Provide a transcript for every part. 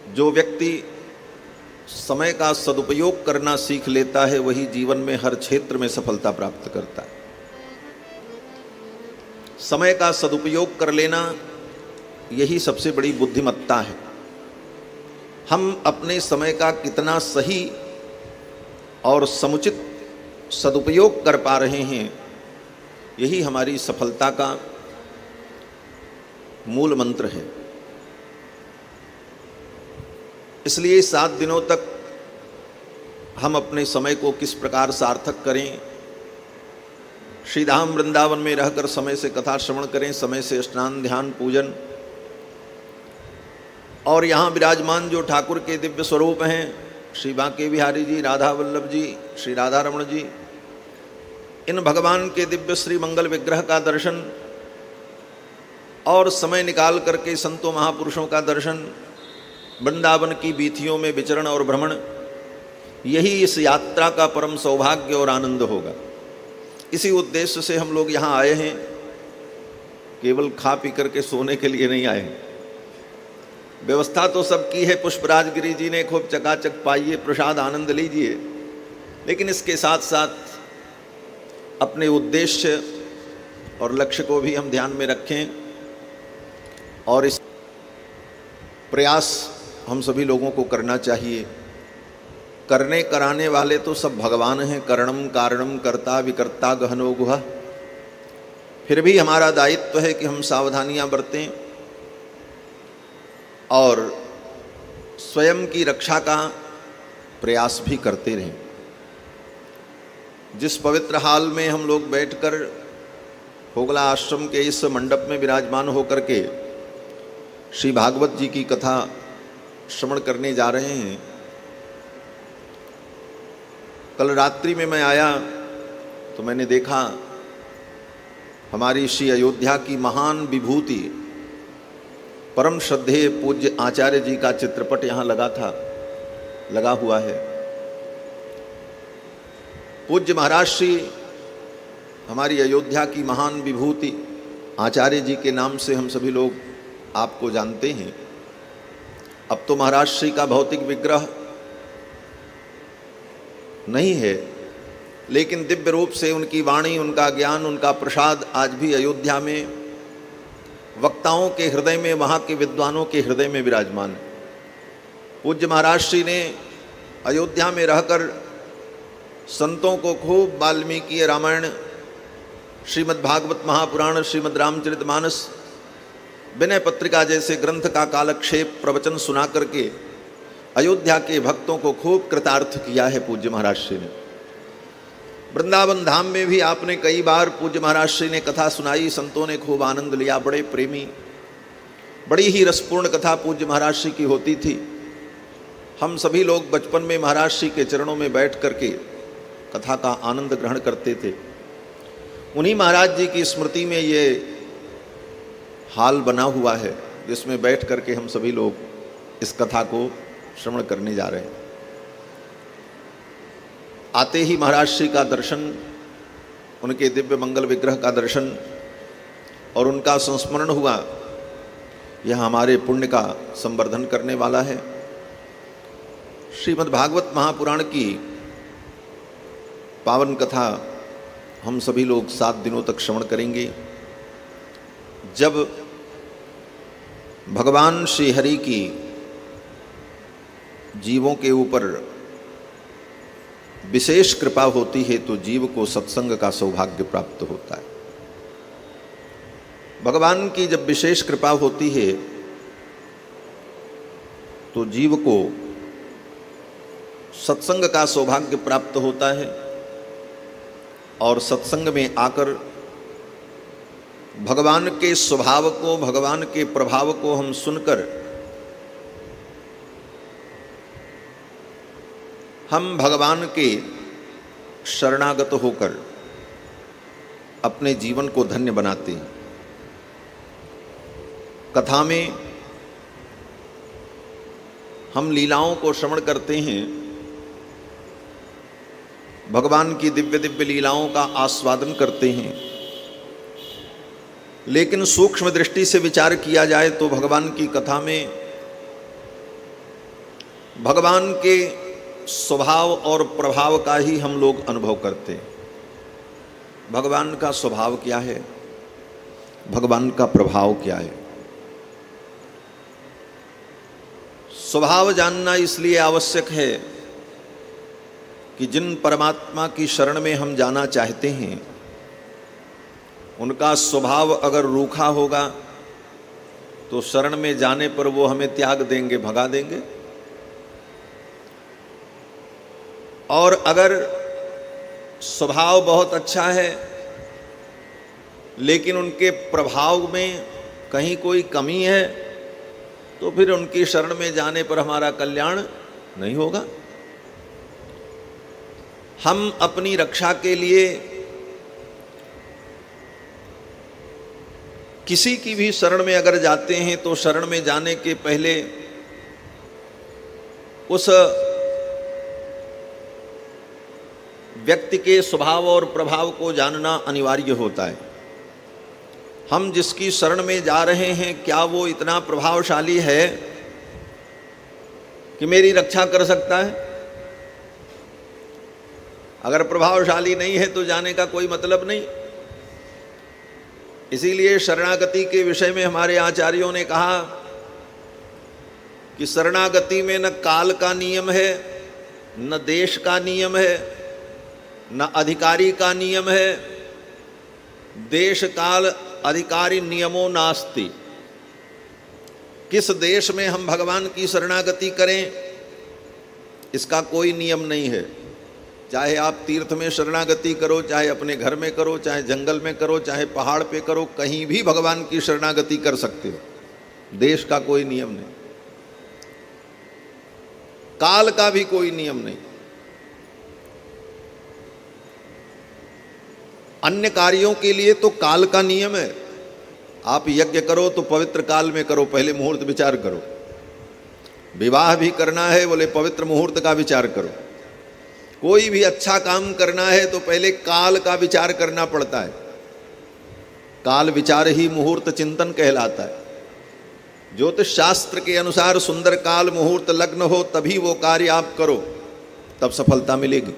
जो व्यक्ति समय का सदुपयोग करना सीख लेता है वही जीवन में हर क्षेत्र में सफलता प्राप्त करता है। समय का सदुपयोग कर लेना यही सबसे बड़ी बुद्धिमत्ता है। हम अपने समय का कितना सही और समुचित सदुपयोग कर पा रहे हैं, यही हमारी सफलता का मूल मंत्र है। इसलिए 7 दिनों तक हम अपने समय को किस प्रकार सार्थक करें, श्रीधाम वृंदावन में रहकर समय से कथा श्रवण करें, समय से स्नान ध्यान पूजन, और यहाँ विराजमान जो ठाकुर के दिव्य स्वरूप हैं, श्री बांके बिहारी जी, राधा वल्लभ जी, श्री राधा रमण जी, इन भगवान के दिव्य श्री मंगल विग्रह का दर्शन और समय निकाल करके संतों महापुरुषों का दर्शन, वृंदावन की वीथियों में विचरण और भ्रमण, यही इस यात्रा का परम सौभाग्य और आनंद होगा। इसी उद्देश्य से हम लोग यहाँ आए हैं, केवल खा पी करके सोने के लिए नहीं आए हैं। व्यवस्था तो सबकी है, पुष्पराज गिरी जी ने खूब चकाचक पाइए, प्रसाद आनंद लीजिए, लेकिन इसके साथ साथ अपने उद्देश्य और लक्ष्य को भी हम ध्यान में रखें। और इस प्रयास हम सभी लोगों को करना चाहिए। करने कराने वाले तो सब भगवान हैं, करणम कारणम कर्ता विकर्ता गहनो गुहा। फिर भी हमारा दायित्व है कि हम सावधानियां बरतें और स्वयं की रक्षा का प्रयास भी करते रहें। जिस पवित्र हाल में हम लोग बैठकर होगला आश्रम के इस मंडप में विराजमान होकर के श्री भागवत जी की कथा श्रवण करने जा रहे हैं, कल रात्रि में मैं आया तो मैंने देखा हमारी श्री अयोध्या की महान विभूति परम श्रद्धेय पूज्य आचार्य जी का चित्रपट यहाँ लगा हुआ है। पूज्य महाराज श्री हमारी अयोध्या की महान विभूति आचार्य जी के नाम से हम सभी लोग आपको जानते हैं। अब तो महाराज श्री का भौतिक विग्रह नहीं है, लेकिन दिव्य रूप से उनकी वाणी, उनका ज्ञान, उनका प्रसाद आज भी अयोध्या में वक्ताओं के हृदय में, वहाँ के विद्वानों के हृदय में विराजमान है। पूज्य महाराज श्री ने अयोध्या में रहकर संतों को खूब वाल्मीकि रामायण, श्रीमद् भागवत महापुराण, श्रीमद् रामचरितमानस, विनय पत्रिका जैसे ग्रंथ का कालक्षेप प्रवचन सुना करके अयोध्या के भक्तों को खूब कृतार्थ किया है पूज्य महाराज श्री ने। वृंदावन धाम में भी आपने कई बार पूज्य महाराज श्री ने कथा सुनाई, संतों ने खूब आनंद लिया, बड़े प्रेमी, बड़ी ही रसपूर्ण कथा पूज्य महाराज श्री की होती थी। हम सभी लोग बचपन में महाराज श्री के चरणों में बैठ करके कथा का आनंद ग्रहण करते थे। उन्हीं महाराज जी की स्मृति में ये हाल बना हुआ है जिसमें बैठ करके हम सभी लोग इस कथा को श्रवण करने जा रहे हैं। आते ही महाराज श्री का दर्शन, उनके दिव्य मंगल विग्रह का दर्शन और उनका संस्मरण हुआ, यह हमारे पुण्य का संवर्धन करने वाला है। श्रीमद् भागवत महापुराण की पावन कथा हम सभी लोग 7 दिनों तक श्रवण करेंगे। जब भगवान श्री हरि की जीवों के ऊपर विशेष कृपा होती है तो जीव को सत्संग का सौभाग्य प्राप्त होता है। भगवान की जब विशेष कृपा होती है तो जीव को सत्संग का सौभाग्य प्राप्त होता है और सत्संग में आकर भगवान के स्वभाव को, भगवान के प्रभाव को हम सुनकर हम भगवान के शरणागत होकर अपने जीवन को धन्य बनाते हैं। कथा में हम लीलाओं को श्रवण करते हैं, भगवान की दिव्य दिव्य लीलाओं का आस्वादन करते हैं, लेकिन सूक्ष्म दृष्टि से विचार किया जाए तो भगवान की कथा में भगवान के स्वभाव और प्रभाव का ही हम लोग अनुभव करते हैं। भगवान का स्वभाव क्या है, भगवान का प्रभाव क्या है। स्वभाव जानना इसलिए आवश्यक है कि जिन परमात्मा की शरण में हम जाना चाहते हैं उनका स्वभाव अगर रूखा होगा तो शरण में जाने पर वो हमें त्याग देंगे, भगा देंगे। और अगर स्वभाव बहुत अच्छा है लेकिन उनके प्रभाव में कहीं कोई कमी है तो फिर उनकी शरण में जाने पर हमारा कल्याण नहीं होगा। हम अपनी रक्षा के लिए किसी की भी शरण में अगर जाते हैं तो शरण में जाने के पहले उस व्यक्ति के स्वभाव और प्रभाव को जानना अनिवार्य होता है। हम जिसकी शरण में जा रहे हैं क्या वो इतना प्रभावशाली है कि मेरी रक्षा कर सकता है? अगर प्रभावशाली नहीं है तो जाने का कोई मतलब नहीं। इसीलिए शरणागति के विषय में हमारे आचार्यों ने कहा कि शरणागति में न काल का नियम है, न देश का नियम है, न अधिकारी का नियम है। देश काल अधिकारी नियमो नास्ति। किस देश में हम भगवान की शरणागति करें इसका कोई नियम नहीं है। चाहे आप तीर्थ में शरणागति करो, चाहे अपने घर में करो, चाहे जंगल में करो, चाहे पहाड़ पे करो, कहीं भी भगवान की शरणागति कर सकते हो। देश का कोई नियम नहीं, काल का भी कोई नियम नहीं। अन्य कार्यों के लिए तो काल का नियम है। आप यज्ञ करो तो पवित्र काल में करो, पहले मुहूर्त विचार करो। विवाह भी करना है, बोले पवित्र मुहूर्त का विचार करो। कोई भी अच्छा काम करना है तो पहले काल का विचार करना पड़ता है। काल विचार ही मुहूर्त चिंतन कहलाता है। ज्योतिष शास्त्र के अनुसार सुंदर काल मुहूर्त लग्न हो तभी वो कार्य आप करो, तब सफलता मिलेगी।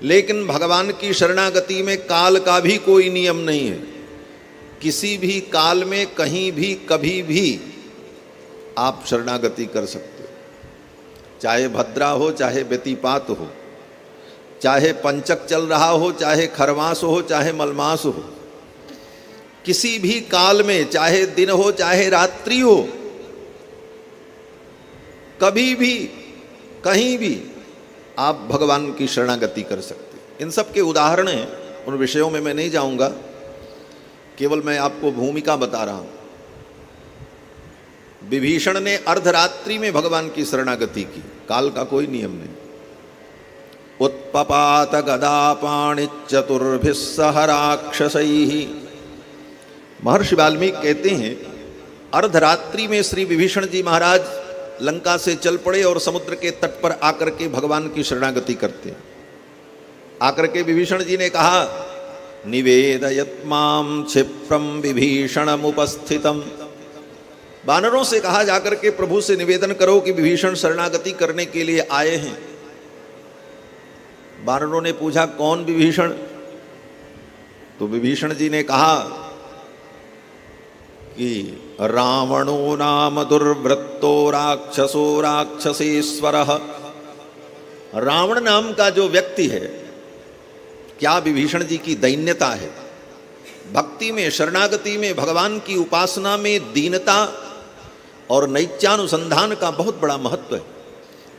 लेकिन भगवान की शरणागति में काल का भी कोई नियम नहीं है। किसी भी काल में कहीं भी कभी भी आप शरणागति कर सकते हो। चाहे भद्रा हो, चाहे व्यतिपात हो, चाहे पंचक चल रहा हो, चाहे खरमास हो, चाहे मलमास हो, किसी भी काल में, चाहे दिन हो चाहे रात्रि हो, कभी भी कहीं भी आप भगवान की शरणागति कर सकते। इन सब के उदाहरण हैं, उन विषयों में मैं नहीं जाऊंगा, केवल मैं आपको भूमिका बता रहा हूं। विभीषण ने अर्धरात्रि में भगवान की शरणागति की, काल का कोई नियम नहीं। उत्पपात गदा पाणि चतुर्भिः सह राक्षसैः। महर्षि वाल्मीकि कहते हैं अर्धरात्रि में श्री विभीषण जी महाराज लंका से चल पड़े और समुद्र के तट पर आकर के भगवान की शरणागति करते हैं। आकर के विभीषण जी ने कहा, निवेदयत माम क्षिप्रम विभीषणमुपस्थितम। वानरों से कहा जाकर के प्रभु से निवेदन करो कि विभीषण शरणागति करने के लिए आए हैं। वानरों ने पूछा, कौन विभीषण? तो विभीषण जी ने कहा कि रावणो नाम दुर्वृत्तो राक्षसो राक्षसेश्वरः। रावण नाम का जो व्यक्ति है, क्या विभीषण जी की दैन्यता है। भक्ति में, शरणागति में, भगवान की उपासना में दीनता और नैत्यानुसंधान का बहुत बड़ा महत्व है।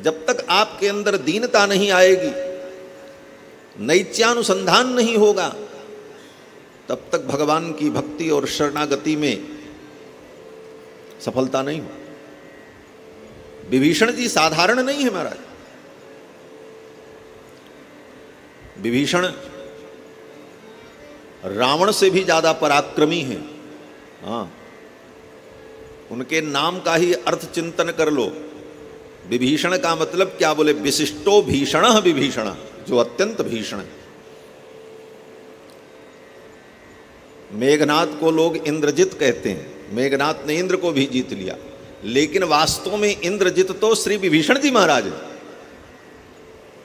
जब तक आपके अंदर दीनता नहीं आएगी, नैत्यानुसंधान नहीं होगा, तब तक भगवान की भक्ति और शरणागति में सफलता नहीं हो। विभीषण जी साधारण नहीं है महाराज। विभीषण रावण से भी ज्यादा पराक्रमी है। हाँ, उनके नाम का ही अर्थ चिंतन कर लो। विभीषण का मतलब क्या? बोले विशिष्टो भीषण विभीषण, जो अत्यंत भीषण है। मेघनाथ को लोग इंद्रजित कहते हैं। मेघनाथ ने इंद्र को भी जीत लिया। लेकिन वास्तव में इंद्रजित तो श्री विभीषण जी महाराज।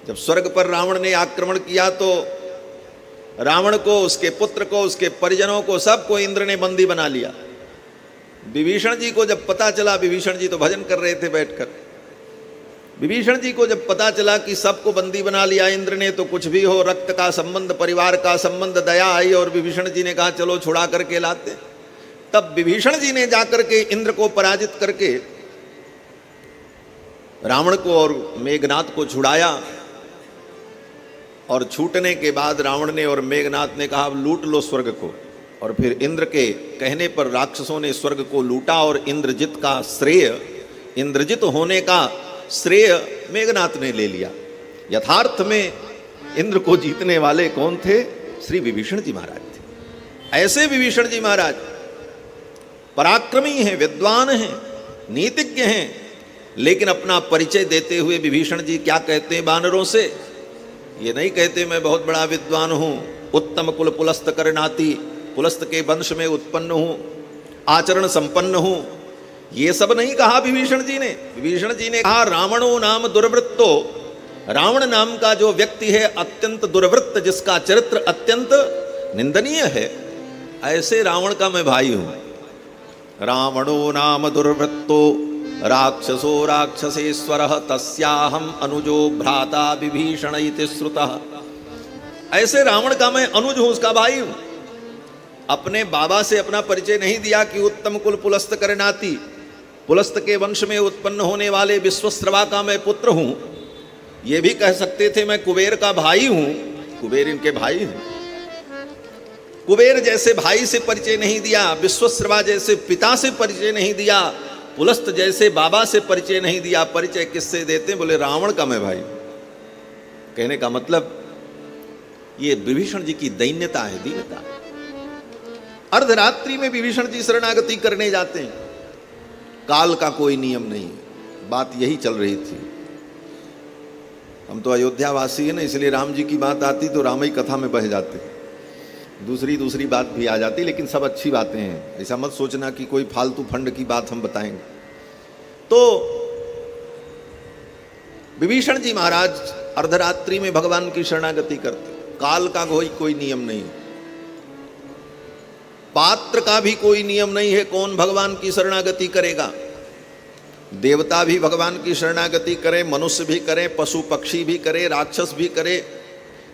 जब स्वर्ग पर रावण ने आक्रमण किया तो रावण को, उसके पुत्र को, उसके परिजनों को, सबको इंद्र ने बंदी बना लिया। विभीषण जी को जब पता चला, विभीषण जी तो भजन कर रहे थे बैठकर, विभीषण जी को जब पता चला कि सबको बंदी बना लिया इंद्र ने, तो कुछ भी हो, रक्त का संबंध, परिवार का संबंध, दया आई और विभीषण जी ने कहा चलो छुड़ा करके लाते। तब विभीषण जी ने जाकर के इंद्र को पराजित करके रावण को और मेघनाथ को छुड़ाया। और छूटने के बाद रावण ने और मेघनाथ ने कहा अब लूट लो स्वर्ग को। और फिर इंद्र के कहने पर राक्षसों ने स्वर्ग को लूटा और इंद्रजित का श्रेय, इंद्रजित होने का श्रेय मेघनाथ ने ले लिया। यथार्थ में इंद्र को जीतने वाले कौन थे? श्री विभीषण जी महाराज थे। ऐसे विभीषण जी महाराज पराक्रमी हैं, विद्वान हैं, नीतिज्ञ हैं, लेकिन अपना परिचय देते हुए विभीषण जी क्या कहते हैं वानरों से? ये नहीं कहते मैं बहुत बड़ा विद्वान हूं, उत्तम कुल पुलस्त कर नाती, पुलस्त के वंश में उत्पन्न हूं, आचरण संपन्न हूं, ये सब नहीं कहा विभीषण जी ने। विभीषण जी ने कहा रावणो नाम दुर्वृत्तो, रावण नाम का जो व्यक्ति है अत्यंत दुर्वृत्त, जिसका चरित्र अत्यंत निंदनीय है, ऐसे रावण का मैं भाई हूं। रावणो नाम दुर्वृत्तो राक्षसो राक्षसेश्वरः तस्याहम अनुजो भ्राता विभीषण इति श्रुतः। ऐसे रावण का मैं अनुज हूं, उसका भाई हूं। अपने बाबा से अपना परिचय नहीं दिया कि उत्तम कुल पुलस्त कर नाती, पुलस्त के वंश में उत्पन्न होने वाले विश्वश्रवा का मैं पुत्र हूं। ये भी कह सकते थे मैं कुबेर का भाई हूं, कुबेर इनके भाई हैं। कुबेर जैसे भाई से परिचय नहीं दिया, विश्वश्रवा जैसे पिता से परिचय नहीं दिया, पुलस्त जैसे बाबा से परिचय नहीं दिया। परिचय किससे देते? बोले रावण का मैं भाई। कहने का मतलब ये विभीषण जी की दैन्यता है, दीनता। अर्धरात्रि में विभीषण जी शरणागति करने जाते हैं, काल का कोई नियम नहीं है। बात यही चल रही थी। हम तो अयोध्यावासी है ना, इसलिए राम जी की बात आती तो राम ही कथा में बह जाते, दूसरी बात भी आ जाती, लेकिन सब अच्छी बातें हैं। ऐसा मत सोचना कि कोई फालतू फंड की बात हम बताएंगे। तो विभीषण जी महाराज अर्धरात्रि में भगवान की शरणागति करते। काल का कोई नियम नहीं, पात्र का भी कोई नियम नहीं है कौन भगवान की शरणागति करेगा। देवता भी भगवान की शरणागति करे, मनुष्य भी करे, पशु पक्षी भी करे, राक्षस भी करे,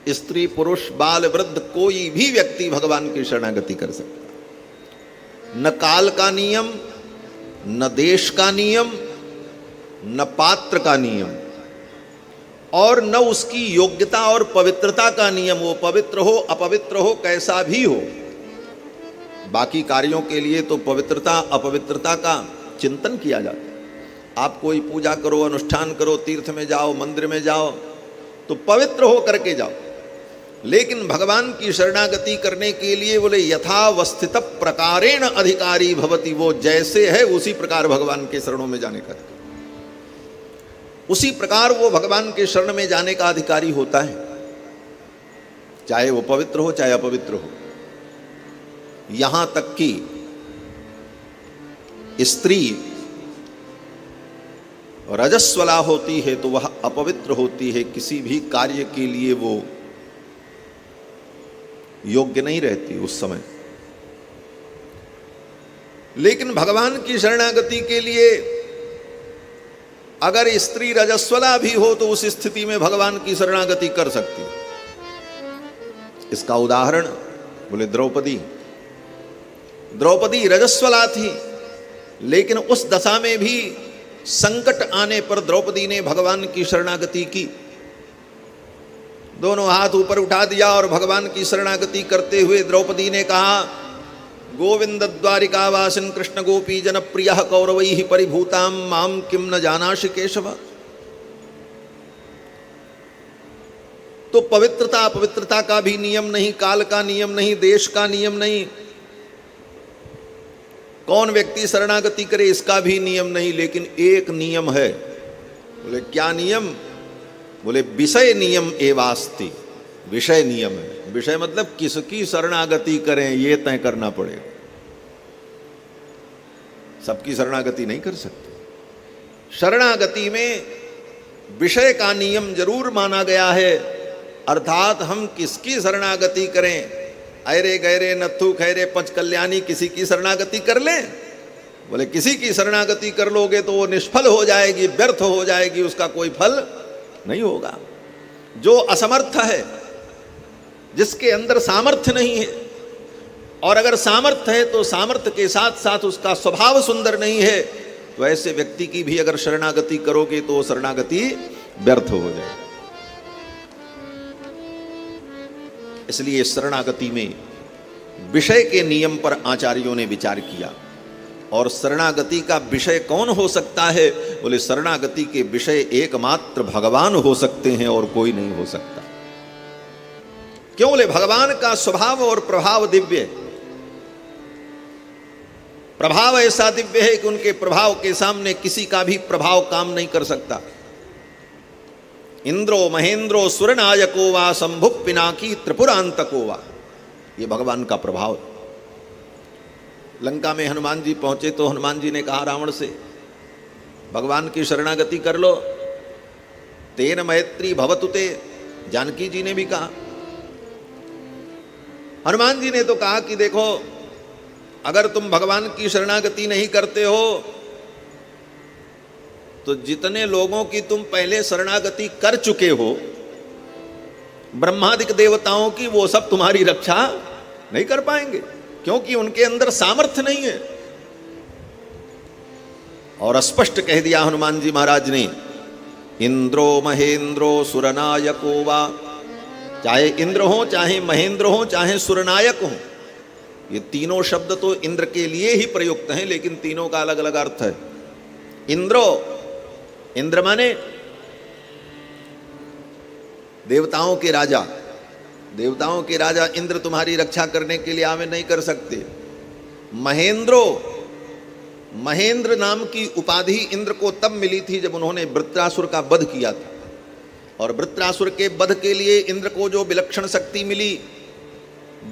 स्त्री पुरुष बाल वृद्ध कोई भी व्यक्ति भगवान की शरणागति कर सकता। न काल का नियम, न देश का नियम, न पात्र का नियम, और न उसकी योग्यता और पवित्रता का नियम। वो पवित्र हो अपवित्र हो कैसा भी हो, बाकी कार्यों के लिए तो पवित्रता अपवित्रता का चिंतन किया जाता है। आप कोई पूजा करो, अनुष्ठान करो, तीर्थ में जाओ, मंदिर में जाओ तो पवित्र हो करके जाओ। लेकिन भगवान की शरणागति करने के लिए बोले यथावस्थित प्रकारेण अधिकारी भवति, वो जैसे है उसी प्रकार भगवान के शरणों में जाने का, उसी प्रकार वो भगवान के शरण में जाने का अधिकारी होता है, चाहे वो पवित्र हो चाहे अपवित्र हो। यहां तक कि स्त्री रजस्वला होती है तो वह अपवित्र होती है, किसी भी कार्य के लिए वो योग्य नहीं रहती उस समय। लेकिन भगवान की शरणागति के लिए अगर स्त्री रजस्वला भी हो तो उस स्थिति में भगवान की शरणागति कर सकती है। इसका उदाहरण बोले द्रौपदी रजस्वला थी, लेकिन उस दशा में भी संकट आने पर द्रौपदी ने भगवान की शरणागति की। दोनों हाथ ऊपर उठा दिया और भगवान की शरणागति करते हुए द्रौपदी ने कहा, गोविंद द्वारिकावासिन कृष्ण गोपी जनप्रियः कौरवैः परिभूतां मां किम न जानासि केशव। तो पवित्रता अपवित्रता का भी नियम नहीं, काल का नियम नहीं, देश का नियम नहीं, कौन व्यक्ति शरणागति करे इसका भी नियम नहीं। लेकिन एक नियम है। बोले क्या नियम? बोले विषय नियम एवास्ति। विषय नियम है। विषय मतलब किसकी शरणागति करें ये तय करना पड़ेगा। सबकी शरणागति नहीं कर सकते। शरणागति में विषय का नियम जरूर माना गया है, अर्थात हम किसकी शरणागति करें? अरे गहरे नथु खैरे पंच कल्याणी किसी की शरणागति कर लें? बोले किसी की शरणागति कर लोगे तो वो निष्फल हो जाएगी, व्यर्थ हो जाएगी, उसका कोई फल नहीं होगा। जो असमर्थ है, जिसके अंदर सामर्थ्य नहीं है, और अगर सामर्थ्य है तो सामर्थ्य के साथ साथ उसका स्वभाव सुंदर नहीं है, तो ऐसे व्यक्ति की भी अगर शरणागति करोगे तो शरणागति व्यर्थ हो जाए। इसलिए शरणागति में विषय के नियम पर आचार्यों ने विचार किया। और शरणागति का विषय कौन हो सकता है? बोले शरणागति के विषय एकमात्र भगवान हो सकते हैं और कोई नहीं हो सकता। क्यों? बोले भगवान का स्वभाव और प्रभाव दिव्य है। प्रभाव ऐसा दिव्य है कि उनके प्रभाव के सामने किसी का भी प्रभाव काम नहीं कर सकता। इंद्रो महेंद्रो सुरनायको वा शंभु पिनाकी त्रिपुरांतको वा, ये भगवान का प्रभाव है। लंका में हनुमान जी पहुंचे तो हनुमान जी ने कहा रावण से, भगवान की शरणागति कर लो, तेन मैत्री भवतु ते। जानकी जी ने भी कहा। हनुमान जी ने तो कहा कि देखो, अगर तुम भगवान की शरणागति नहीं करते हो तो जितने लोगों की तुम पहले शरणागति कर चुके हो, ब्रह्मादिक देवताओं की, वो सब तुम्हारी रक्षा नहीं कर पाएंगे, क्योंकि उनके अंदर सामर्थ्य नहीं है। और स्पष्ट कह दिया हनुमान जी महाराज ने, इंद्रो महेंद्रो सुरनायको वा, चाहे इंद्र हो, चाहे महेंद्र हो, चाहे सुरनायक हो, ये तीनों शब्द तो इंद्र के लिए ही प्रयुक्त हैं, लेकिन तीनों का अलग अलग अर्थ है। इंद्रो, इंद्र माने देवताओं के राजा। देवताओं के राजा इंद्र तुम्हारी रक्षा करने के लिए आवे नहीं कर सकते। महेंद्रो, महेंद्र नाम की उपाधि इंद्र को तब मिली थी जब उन्होंने वृत्रासुर का वध किया था। और वृत्रासुर के वध के लिए इंद्र को जो विलक्षण शक्ति मिली,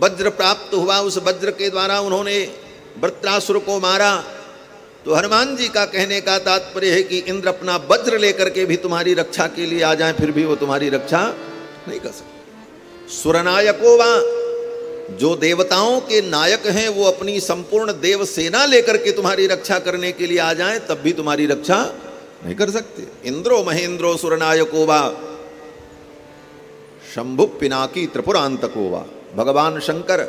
वज्र प्राप्त हुआ, उस वज्र के द्वारा उन्होंने वृत्रासुर को मारा। तो हनुमान जी का कहने का तात्पर्य है कि इंद्र अपना वज्र लेकर के भी तुम्हारी रक्षा के लिए आ जाए, फिर भी वो तुम्हारी रक्षा नहीं कर सकते। सुरनायको वा, जो देवताओं के नायक हैं, वो अपनी संपूर्ण देव सेना लेकर के तुम्हारी रक्षा करने के लिए आ जाएं, तब भी तुम्हारी रक्षा नहीं कर सकते। इंद्रो महेंद्रो सुरनायको वा शंभु पिनाकी त्रिपुरांतको वा, भगवान शंकर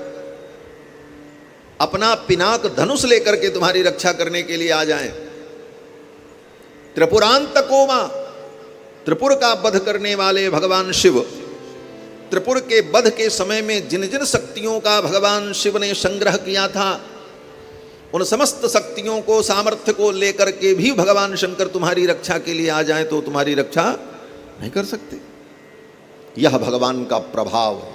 अपना पिनाक धनुष लेकर के तुम्हारी रक्षा करने के लिए आ जाएं। त्रिपुरांतको वा, त्रिपुर का वध करने वाले भगवान शिव, त्रिपुर के वध के समय में जिन जिन शक्तियों का भगवान शिव ने संग्रह किया था, उन समस्त शक्तियों को, सामर्थ्य को लेकर के भी भगवान शंकर तुम्हारी रक्षा के लिए आ जाएं तो तुम्हारी रक्षा नहीं कर सकते। यह भगवान का प्रभाव है।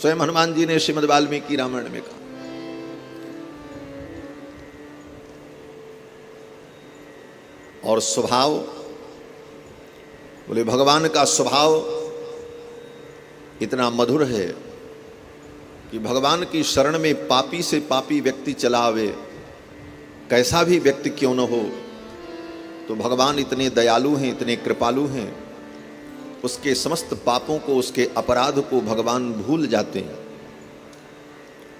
स्वयं हनुमान जी ने श्रीमद् वाल्मीकि रामायण में कहा। और स्वभाव, बोले भगवान का स्वभाव इतना मधुर है कि भगवान की शरण में पापी से पापी व्यक्ति चला आवे, कैसा भी व्यक्ति क्यों न हो, तो भगवान इतने दयालु हैं, इतने कृपालु हैं, उसके समस्त पापों को, उसके अपराध को भगवान भूल जाते हैं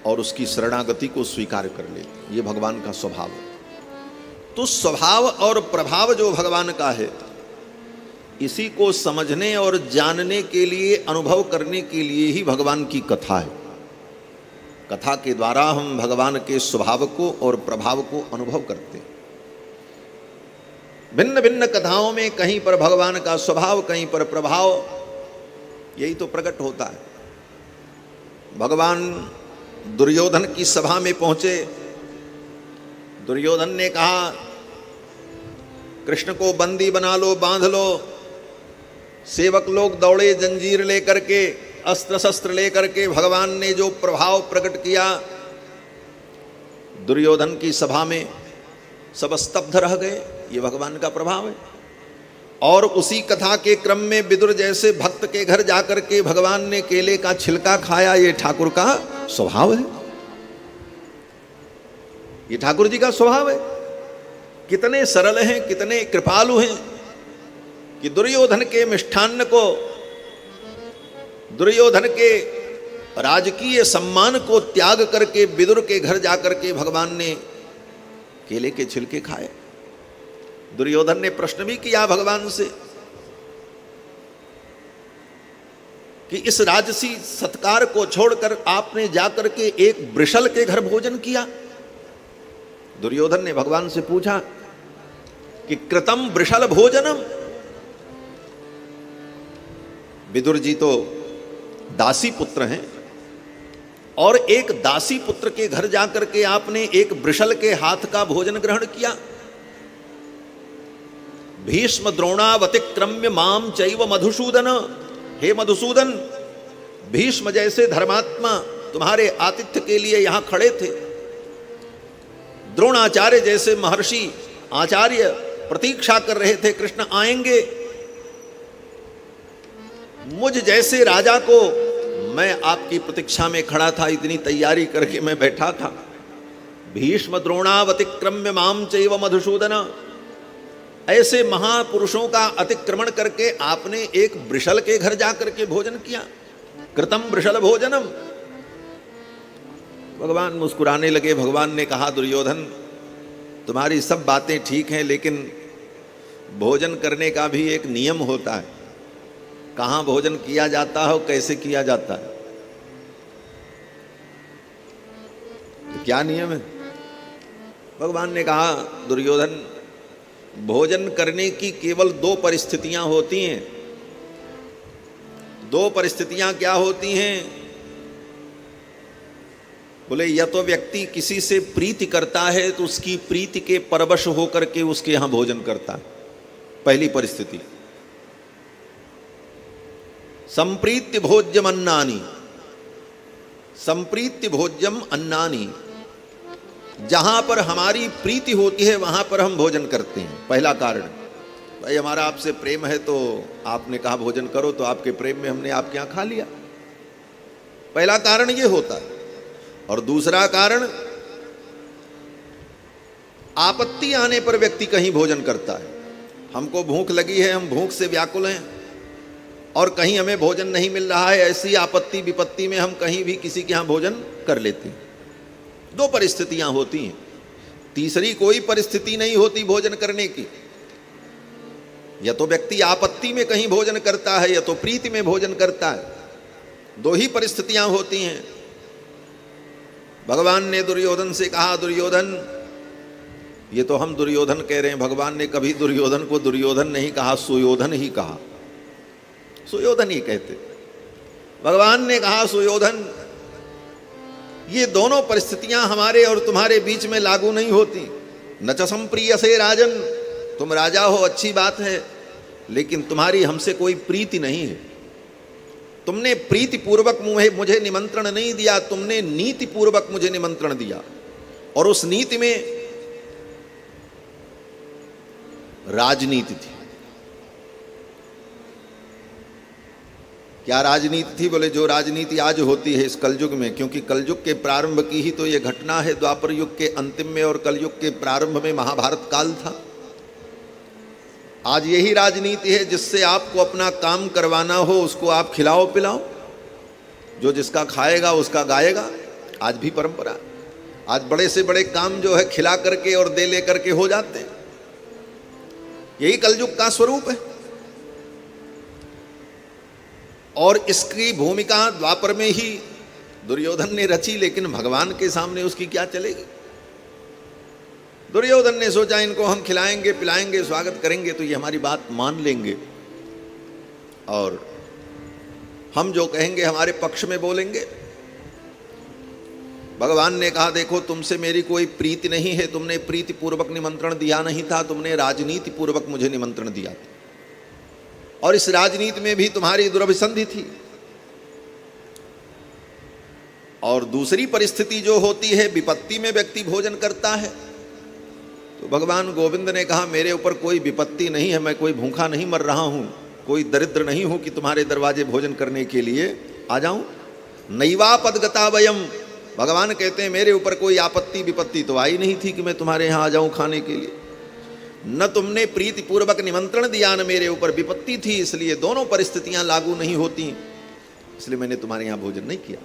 और उसकी शरणागति को स्वीकार कर लेते हैं। ये भगवान का स्वभाव है। तो स्वभाव और प्रभाव जो भगवान का है, इसी को समझने और जानने के लिए, अनुभव करने के लिए ही भगवान की कथा है। कथा के द्वारा हम भगवान के स्वभाव को और प्रभाव को अनुभव करते हैं। भिन्न भिन्न कथाओं में कहीं पर भगवान का स्वभाव, कहीं पर प्रभाव, यही तो प्रकट होता है। भगवान दुर्योधन की सभा में पहुंचे। दुर्योधन ने कहा, कृष्ण को बंदी बना लो, बांध लो। सेवक लोग दौड़े जंजीर लेकर के, अस्त्र शस्त्र लेकर के। भगवान ने जो प्रभाव प्रकट किया, दुर्योधन की सभा में सब स्तब्ध रह गए। ये भगवान का प्रभाव है। और उसी कथा के क्रम में विदुर जैसे भक्त के घर जाकर के भगवान ने केले का छिलका खाया। ये ठाकुर का स्वभाव है, ये ठाकुर जी का स्वभाव है। कितने सरल हैं, कितने कृपालु हैं कि दुर्योधन के मिष्ठान्न को, दुर्योधन के राजकीय सम्मान को त्याग करके विदुर के घर जाकर के भगवान ने केले के छिलके खाए। दुर्योधन ने प्रश्न भी किया भगवान से कि इस राजसी सत्कार को छोड़कर आपने जाकर के एक वृषल के घर भोजन किया। दुर्योधन ने भगवान से पूछा कि कृतम वृषल भोजनम। विदुर जी तो दासी पुत्र हैं और एक दासी पुत्र के घर जाकर के आपने एक वृषल के हाथ का भोजन ग्रहण किया। भीष्म द्रोणावतिक्रम्य माम चैव मधुसूदन। हे मधुसूदन, भीष्म जैसे धर्मात्मा तुम्हारे आतिथ्य के लिए यहां खड़े थे। द्रोणाचार्य जैसे महर्षि आचार्य प्रतीक्षा कर रहे थे कृष्ण आएंगे। मुझ जैसे राजा को, मैं आपकी प्रतीक्षा में खड़ा था, इतनी तैयारी करके मैं बैठा था। भीष्म द्रोणावतिक्रम्य माम चैव मधुसूदन, ऐसे महापुरुषों का अतिक्रमण करके आपने एक वृषल के घर जाकर के भोजन किया। कृतम वृषल भोजनम। भगवान मुस्कुराने लगे। भगवान ने कहा, दुर्योधन तुम्हारी सब बातें ठीक हैं, लेकिन भोजन करने का भी एक नियम होता है। कहाँ भोजन किया जाता है और कैसे किया जाता है, तो क्या नियम है? भगवान ने कहा, दुर्योधन भोजन करने की केवल दो परिस्थितियां होती हैं। दो परिस्थितियां क्या होती हैं? बोले, या तो व्यक्ति किसी से प्रीति करता है तो उसकी प्रीति के परवश होकर के उसके यहां भोजन करता है, पहली परिस्थिति। संप्रीत्य भोज्यम अन्नानि, संप्रीत्य भोज्यम अन्नानि, जहां पर हमारी प्रीति होती है वहां पर हम भोजन करते हैं। पहला कारण, भाई हमारा आपसे प्रेम है तो आपने कहा भोजन करो, तो आपके प्रेम में हमने आपके यहां खा लिया। पहला कारण ये होता है। और दूसरा कारण, आपत्ति आने पर व्यक्ति कहीं भोजन करता है। हमको भूख लगी है, हम भूख से व्याकुल हैं और कहीं हमें भोजन नहीं मिल रहा है, ऐसी आपत्ति विपत्ति में हम कहीं भी किसी के यहां भोजन कर लेते हैं। दो परिस्थितियां होती हैं, तीसरी कोई परिस्थिति नहीं होती भोजन करने की। या तो व्यक्ति आपत्ति में कहीं भोजन करता है या तो प्रीति में भोजन करता है। दो ही परिस्थितियां होती हैं। भगवान ने दुर्योधन से कहा, दुर्योधन, ये तो हम दुर्योधन कह रहे हैं, भगवान ने कभी दुर्योधन को दुर्योधन नहीं कहा, सुयोधन ही कहा। सुयोधन ही कहते। भगवान ने कहा, सुयोधन, ये दोनों परिस्थितियां हमारे और तुम्हारे बीच में लागू नहीं होती। न च संप्रीयसे राजन, तुम राजा हो अच्छी बात है, लेकिन तुम्हारी हमसे कोई प्रीति नहीं है। तुमने प्रीति पूर्वक मुझे निमंत्रण नहीं दिया, तुमने नीति पूर्वक मुझे निमंत्रण दिया। और उस नीति में राजनीति थी। क्या राजनीति थी? बोले, जो राजनीति आज होती है इस कलयुग में, क्योंकि कलयुग के प्रारंभ की ही तो ये घटना है। द्वापर युग के अंतिम में और कलयुग के प्रारंभ में महाभारत काल था। आज यही राजनीति है, जिससे आपको अपना काम करवाना हो उसको आप खिलाओ पिलाओ, जो जिसका खाएगा उसका गाएगा। आज भी परंपरा, आज बड़े से बड़े काम जो है खिला करके और दे ले करके हो जाते हैं। यही कलयुग का स्वरूप है। और इसकी भूमिका द्वापर में ही दुर्योधन ने रची, लेकिन भगवान के सामने उसकी क्या चलेगी। दुर्योधन ने सोचा, इनको हम खिलाएंगे पिलाएंगे स्वागत करेंगे तो ये हमारी बात मान लेंगे और हम जो कहेंगे हमारे पक्ष में बोलेंगे। भगवान ने कहा, देखो तुमसे मेरी कोई प्रीति नहीं है, तुमने प्रीति पूर्वक निमंत्रण दिया नहीं था, तुमने राजनीति पूर्वक मुझे निमंत्रण दिया था। और इस राजनीति में भी तुम्हारी दुर्भिसंधि थी। और दूसरी परिस्थिति जो होती है, विपत्ति में व्यक्ति भोजन करता है। तो भगवान गोविंद ने कहा, मेरे ऊपर कोई विपत्ति नहीं है, मैं कोई भूखा नहीं मर रहा हूं, कोई दरिद्र नहीं हूं कि तुम्हारे दरवाजे भोजन करने के लिए आ जाऊं। नैवापदगता वयम, भगवान कहते हैं मेरे ऊपर कोई आपत्ति विपत्ति तो आई नहीं थी कि मैं तुम्हारे यहां आ जाऊं खाने के लिए। न तुमने प्रीति पूर्वक निमंत्रण दिया, न मेरे ऊपर विपत्ति थी, इसलिए दोनों परिस्थितियां लागू नहीं होती, इसलिए मैंने तुम्हारे यहां भोजन नहीं किया।